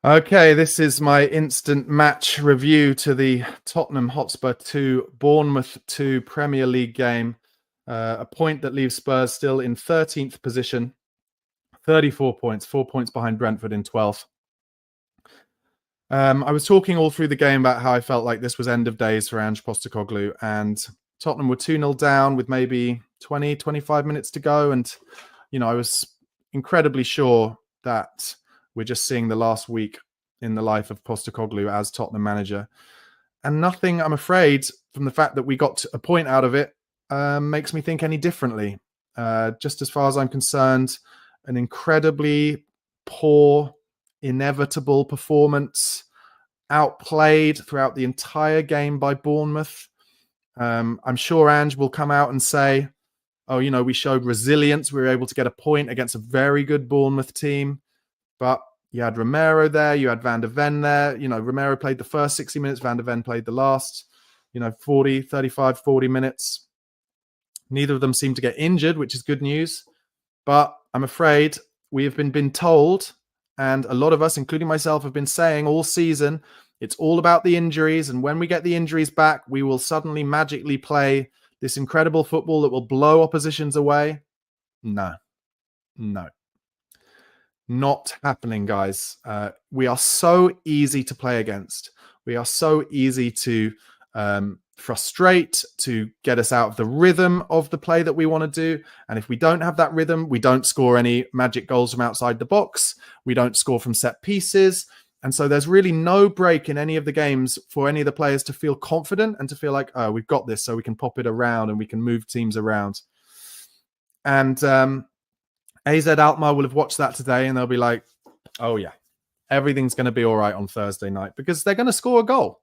Okay, this is my instant match review to the Tottenham Hotspur 2, Bournemouth 2 Premier League game. A point that leaves Spurs still in 13th position, 34 points, 4 points behind Brentford in 12th. I was talking all through the game about how I felt like this was end of days for Ange Postecoglou, and Tottenham were 2-0 down with maybe 20, 25 minutes to go. And, I was incredibly sure that we're just seeing the last week in the life of Postecoglou as Tottenham manager. And nothing, I'm afraid, from the fact that we got a point out of it, makes me think any differently. Just as far as I'm concerned, an incredibly poor, inevitable performance, outplayed throughout the entire game by Bournemouth. I'm sure Ange will come out and say, oh, we showed resilience. We were able to get a point against a very good Bournemouth team. But you had Romero there, you had Van der Ven there. Romero played the first 60 minutes, Van der Ven played the last, 40 minutes. Neither of them seemed to get injured, which is good news. But I'm afraid we have been told, and a lot of us, including myself, have been saying all season, it's all about the injuries. And when we get the injuries back, we will suddenly magically play this incredible football that will blow oppositions away. No. Not happening, guys. We are so easy to play against. We are so easy to frustrate, to get us out of the rhythm of the play that we want to do. And if we don't have that rhythm, we don't score any magic goals from outside the box. We don't score from set pieces. And so there's really no break in any of the games for any of the players to feel confident and to feel like, oh, we've got this, so we can pop it around and we can move teams around. And AZ Alkmaar will have watched that today and they'll be like, oh yeah, everything's going to be all right on Thursday night because they're going to score a goal.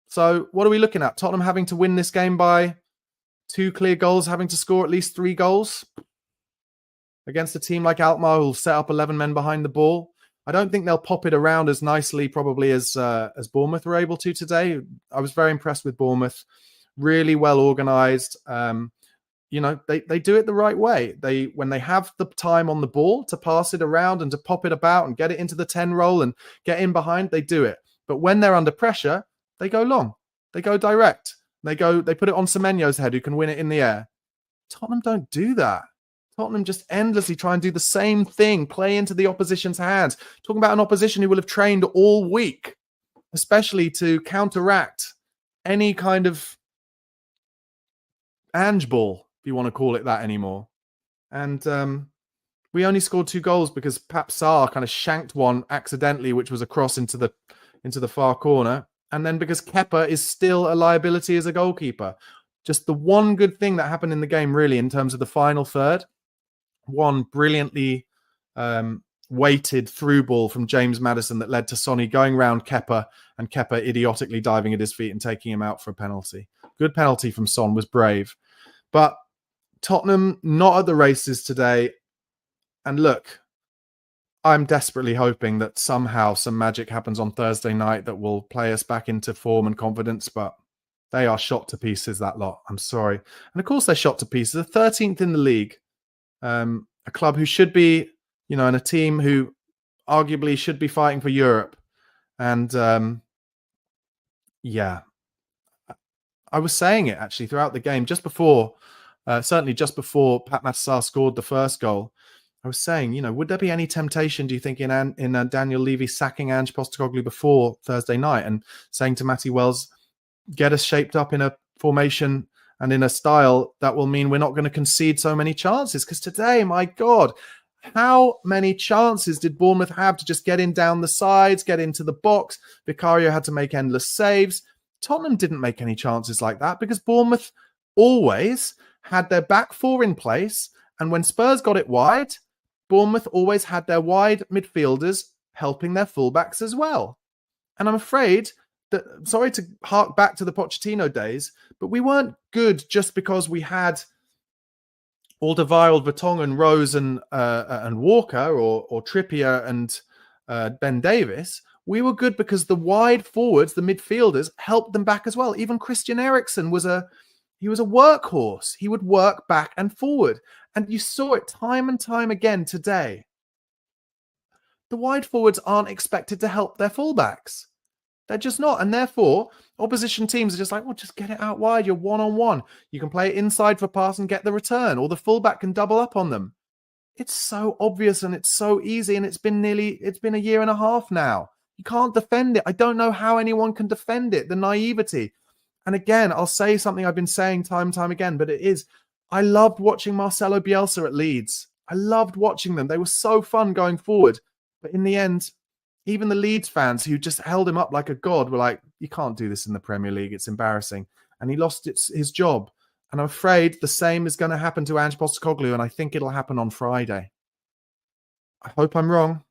So what are we looking at? Tottenham having to win this game by 2 clear goals, having to score at least 3 goals against a team like Alkmaar who'll set up 11 men behind the ball. I don't think they'll pop it around as nicely probably as Bournemouth were able to today. I was very impressed with Bournemouth. Really well organised. They do it the right way. When they have the time on the ball to pass it around and to pop it about and get it into the 10 roll and get in behind, they do it. But when they're under pressure, they go long. They go direct. They put it on Semenyo's head who can win it in the air. Tottenham don't do that. Tottenham just endlessly try and do the same thing, play into the opposition's hands. Talking about an opposition who will have trained all week, especially to counteract any kind of Ange ball, if you want to call it that anymore. And we only scored 2 goals because Pap Sarr kind of shanked one accidentally, which was a cross into the far corner. And then because Kepa is still a liability as a goalkeeper. Just the one good thing that happened in the game, really, in terms of the final third. One brilliantly weighted through ball from James Maddison that led to Sonny going round Kepa and Kepa idiotically diving at his feet and taking him out for a penalty. Good penalty from Son, was brave. But Tottenham not at the races today. And look, I'm desperately hoping that somehow some magic happens on Thursday night that will play us back into form and confidence. But they are shot to pieces, that lot. I'm sorry. And of course they're shot to pieces. They're 13th in the league. A club who should be, and a team who arguably should be fighting for Europe. And I was saying it actually throughout the game, certainly just before Pat Matar scored the first goal. I was saying, would there be any temptation, do you think, in Daniel Levy sacking Ange Postecoglou before Thursday night and saying to Matty Wells, get us shaped up in a formation and in a style that will mean we're not going to concede so many chances? Because today, my God, how many chances did Bournemouth have to just get in down the sides, get into the box? Vicario had to make endless saves. Tottenham didn't make any chances like that because Bournemouth always had their back 4 in place. And when Spurs got it wide, Bournemouth always had their wide midfielders helping their fullbacks as well. And I'm afraid that, sorry to hark back to the Pochettino days, but we weren't good just because we had Alderweireld, Vertonghen, Rose and Walker or Trippier and Ben Davis. We were good because the wide forwards, the midfielders, helped them back as well. Even Christian Eriksen was a workhorse. He would work back and forward. And you saw it time and time again today. The wide forwards aren't expected to help their fullbacks. They're just not. And therefore, opposition teams are just like, well, just get it out wide. You're one-on-one. You can play it inside for pass and get the return, or the fullback can double up on them. It's so obvious and it's so easy, and it's been a year and a half now. You can't defend it. I don't know how anyone can defend it, the naivety. And again, I'll say something I've been saying time and time again, but it is, I loved watching Marcelo Bielsa at Leeds. I loved watching them. They were so fun going forward. But in the end, even the Leeds fans who just held him up like a god were like, you can't do this in the Premier League. It's embarrassing. And he lost his job. And I'm afraid the same is going to happen to Ange Postecoglou, and I think it'll happen on Friday. I hope I'm wrong.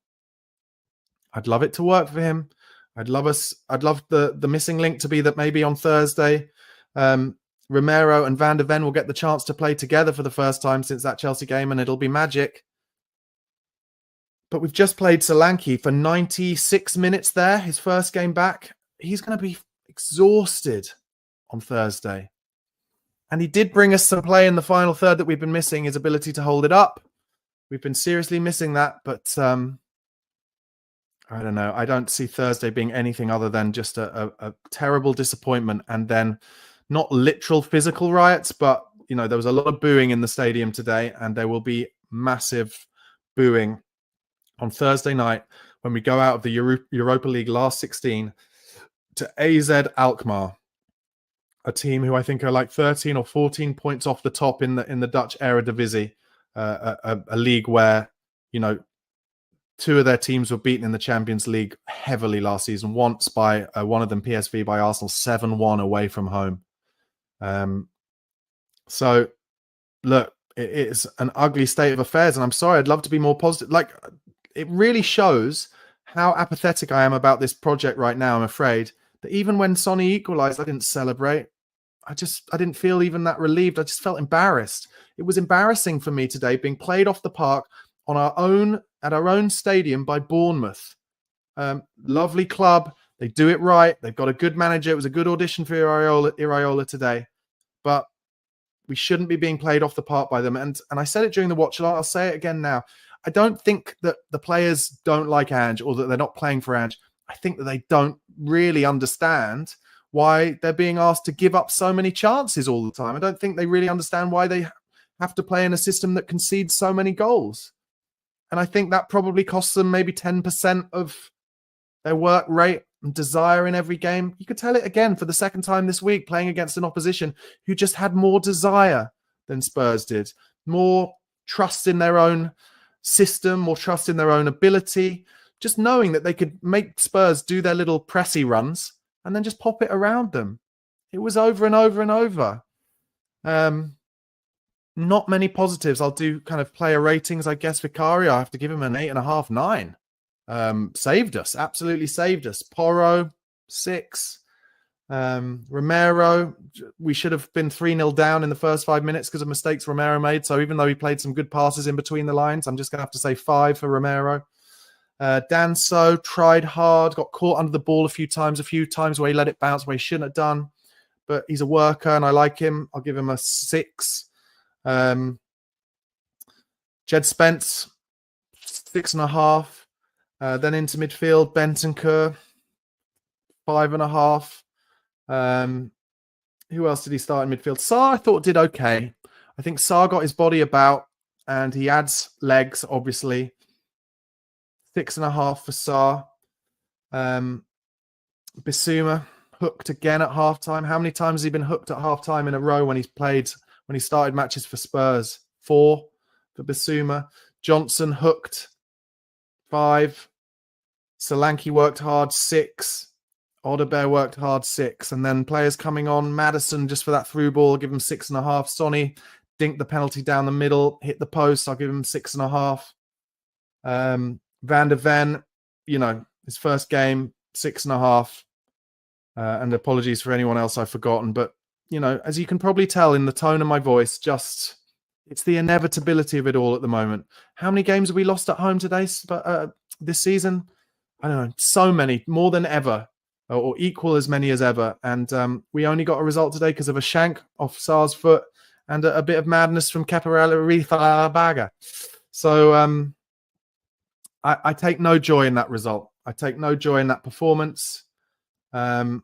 I'd love it to work for him. I'd love the missing link to be that maybe on Thursday, Romero and Van de Ven will get the chance to play together for the first time since that Chelsea game, and it'll be magic. But we've just played Solanke for 96 minutes there, his first game back. He's going to be exhausted on Thursday. And he did bring us some play in the final third that we've been missing, his ability to hold it up. We've been seriously missing that, but I don't know. I don't see Thursday being anything other than just a terrible disappointment, and then not literal physical riots, but there was a lot of booing in the stadium today, and there will be massive booing on Thursday night when we go out of the Europa League last 16 to AZ Alkmaar, a team who I think are like 13 or 14 points off the top in the Dutch Eredivisie, a league where, two of their teams were beaten in the Champions League heavily last season, once by one of them, PSV, by Arsenal, 7-1 away from home. So, look, it is an ugly state of affairs, and I'm sorry, I'd love to be more positive. Like, it really shows how apathetic I am about this project right now, I'm afraid, that even when Sonny equalised, I didn't celebrate. I didn't feel even that relieved. I just felt embarrassed. It was embarrassing for me today, being played off the park at our own stadium by Bournemouth. Lovely club. They do it right. They've got a good manager. It was a good audition for Iraola today. But we shouldn't be being played off the park by them. And I said it during the watch. I'll say it again now. I don't think that the players don't like Ange or that they're not playing for Ange. I think that they don't really understand why they're being asked to give up so many chances all the time. I don't think they really understand why they have to play in a system that concedes so many goals. And I think that probably costs them maybe 10% of their work rate and desire in every game. You could tell it again for the second time this week, playing against an opposition who just had more desire than Spurs did, more trust in their own system, more trust in their own ability, just knowing that they could make Spurs do their little pressy runs and then just pop it around them. It was over and over and over. Not many positives. I'll do kind of player ratings, I guess. Vicario, I have to give him an 8.5, 9. Saved us, absolutely saved us. Porro, 6. Romero, we should have been 3-0 down in the first 5 minutes because of mistakes Romero made. So even though he played some good passes in between the lines, I'm just going to have to say 5 for Romero. Danso tried hard, got caught under the ball a few times where he let it bounce where he shouldn't have done. But he's a worker and I like him. I'll give him a 6. Jed Spence, 6.5. Then into midfield, Bentancur, 5.5. Who else did he start in midfield? Sarr, I thought, did okay. I think Sarr got his body about and he adds legs, obviously. 6.5 for Sarr. Bissouma hooked again at halftime. How many times has he been hooked at halftime in a row when he started matches for Spurs? 4 for Bissouma. Johnson hooked, 5. Solanke worked hard, 6. Odebear worked hard, 6. And then players coming on. Maddison, just for that through ball, give him 6.5. Sonny dinked the penalty down the middle, hit the post. I'll give him 6.5. Van de Ven, his first game, 6.5. And apologies for anyone else I've forgotten. But, as you can probably tell in the tone of my voice, it's the inevitability of it all at the moment. How many games have we lost at home today, this season? I don't know, so many, more than ever, or equal as many as ever. And we only got a result today because of a shank off Sarr's foot and a bit of madness from Kepa Arrizabalaga. So, I take no joy in that result. I take no joy in that performance. I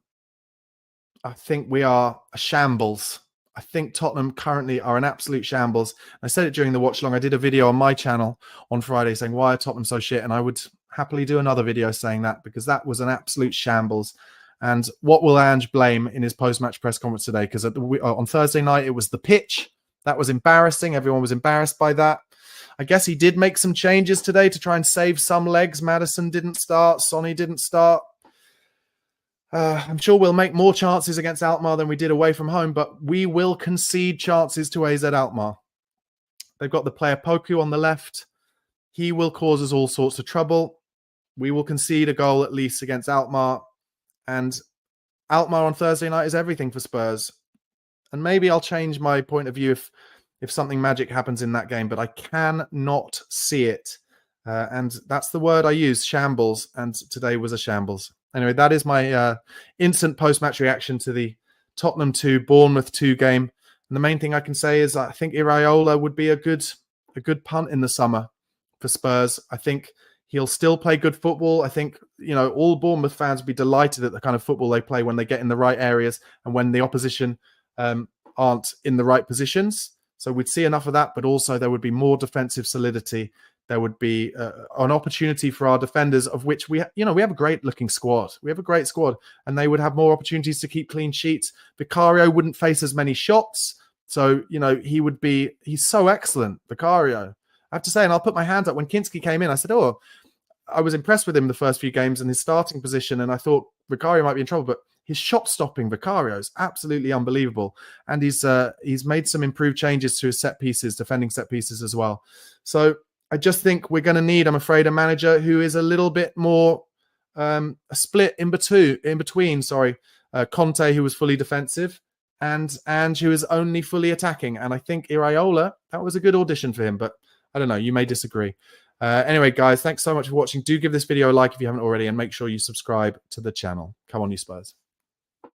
think we are a shambles. I think Tottenham currently are an absolute shambles. I said it during the watch long. I did a video on my channel on Friday saying, why are Tottenham so shit? And I would happily do another video saying that, because that was an absolute shambles. And what will Ange blame in his post-match press conference today? Because on Thursday night, it was the pitch. That was embarrassing. Everyone was embarrassed by that. I guess he did make some changes today to try and save some legs. Maddison didn't start. Sonny didn't start. I'm sure we'll make more chances against Alkmaar than we did away from home, but we will concede chances to AZ Alkmaar. They've got the player Poku on the left. He will cause us all sorts of trouble. We will concede a goal at least against Alkmaar. And Alkmaar on Thursday night is everything for Spurs. And maybe I'll change my point of view if something magic happens in that game, but I cannot see it. And that's the word I use, shambles. And today was a shambles. Anyway, that is my instant post-match reaction to the Tottenham 2, Bournemouth 2 game. And the main thing I can say is I think Iraola would be a good punt in the summer for Spurs. I think he'll still play good football. I think, all Bournemouth fans would be delighted at the kind of football they play when they get in the right areas and when the opposition aren't in the right positions. So we'd see enough of that, but also there would be more defensive solidity. There would be an opportunity for our defenders, of which we have a great looking squad. We have a great squad, and they would have more opportunities to keep clean sheets. Vicario wouldn't face as many shots. So, he's so excellent, Vicario. I have to say, and I'll put my hand up, when Kinski came in, I said, I was impressed with him the first few games in his starting position, and I thought Vicario might be in trouble, but his shot stopping, Vicario, is absolutely unbelievable. And he's made some improved changes to his set pieces, defending set pieces as well. So I just think we're going to need, I'm afraid, a manager who is a little bit more a split in between. Conte, who was fully defensive, and Ange, who is only fully attacking. And I think Iraola, that was a good audition for him, but I don't know, you may disagree. Anyway, guys, thanks so much for watching. Do give this video a like if you haven't already, and make sure you subscribe to the channel. Come on, you Spurs.